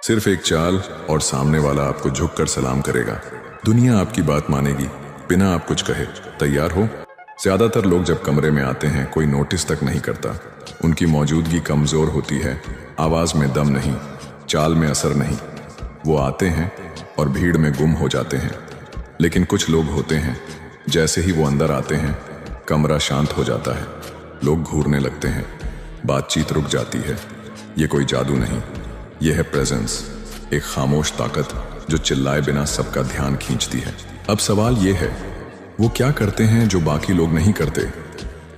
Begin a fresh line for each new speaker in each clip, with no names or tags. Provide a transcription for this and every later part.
सिर्फ एक चाल और सामने वाला आपको झुककर सलाम करेगा। दुनिया आपकी बात मानेगी बिना आप कुछ कहे। तैयार हो? ज्यादातर लोग जब कमरे में आते हैं कोई नोटिस तक नहीं करता। उनकी मौजूदगी कमजोर होती है, आवाज में दम नहीं, चाल में असर नहीं। वो आते हैं और भीड़ में गुम हो जाते हैं। लेकिन कुछ लोग होते हैं, जैसे ही वो अंदर आते हैं कमरा शांत हो जाता है, लोग घूरने लगते हैं, बातचीत रुक जाती है। ये कोई जादू नहीं, यह है प्रेजेंस, एक खामोश ताकत जो चिल्लाए बिना सबका ध्यान खींचती है। अब सवाल ये है, वो क्या करते हैं जो बाकी लोग नहीं करते?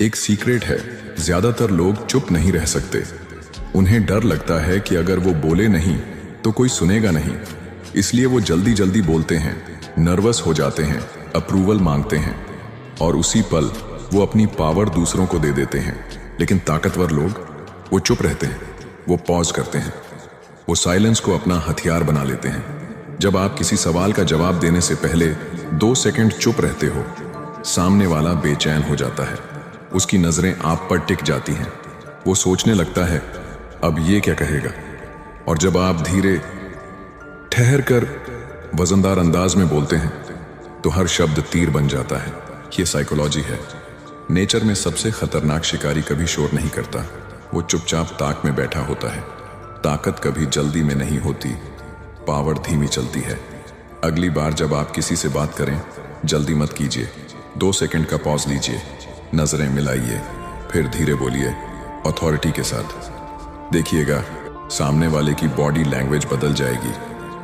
एक सीक्रेट है, ज्यादातर लोग चुप नहीं रह सकते। उन्हें डर लगता है कि अगर वो बोले नहीं तो कोई सुनेगा नहीं, इसलिए वो जल्दी जल्दी बोलते हैं, नर्वस हो जाते हैं, अप्रूवल मांगते हैं और उसी पल वो अपनी पावर दूसरों को दे देते हैं। लेकिन ताकतवर लोग वो चुप रहते हैं, वो पॉज करते हैं, वो साइलेंस को अपना हथियार बना लेते हैं। जब आप किसी सवाल का जवाब देने से पहले 2 सेकंड चुप रहते हो, सामने वाला बेचैन हो जाता है, उसकी नजरें आप पर टिक जाती हैं, वो सोचने लगता है अब ये क्या कहेगा। और जब आप धीरे ठहर कर वजनदार अंदाज में बोलते हैं तो हर शब्द तीर बन जाता है। ये साइकोलॉजी है। नेचर में सबसे खतरनाक शिकारी कभी शोर नहीं करता, वो चुपचाप ताक में बैठा होता है। ताकत कभी जल्दी में नहीं होती, पावर धीमी चलती है। अगली बार जब आप किसी से बात करें, जल्दी मत कीजिए, 2 सेकंड का पॉज लीजिए, नजरें मिलाइए, फिर धीरे बोलिए, अथॉरिटी के साथ। देखिएगा सामने वाले की बॉडी लैंग्वेज बदल जाएगी,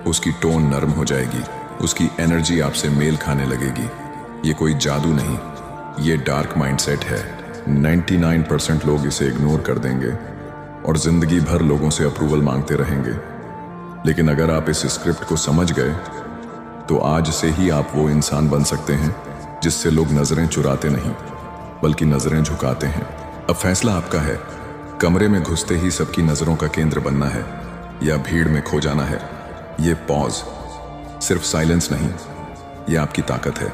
उसकी टोन नरम हो जाएगी, उसकी एनर्जी आपसे मेल खाने लगेगी। ये कोई जादू नहीं, ये डार्क माइंडसेट है। 99% लोग इसे इग्नोर कर देंगे और जिंदगी भर लोगों से अप्रूवल मांगते रहेंगे। लेकिन अगर आप इस स्क्रिप्ट को समझ गए तो आज से ही आप वो इंसान बन सकते हैं जिससे लोग नजरें चुराते नहीं बल्कि नजरें झुकाते हैं। अब फैसला आपका है, कमरे में घुसते ही सबकी नजरों का केंद्र बनना है या भीड़ में खो जाना है। ये पॉज सिर्फ साइलेंस नहीं, ये आपकी ताकत है।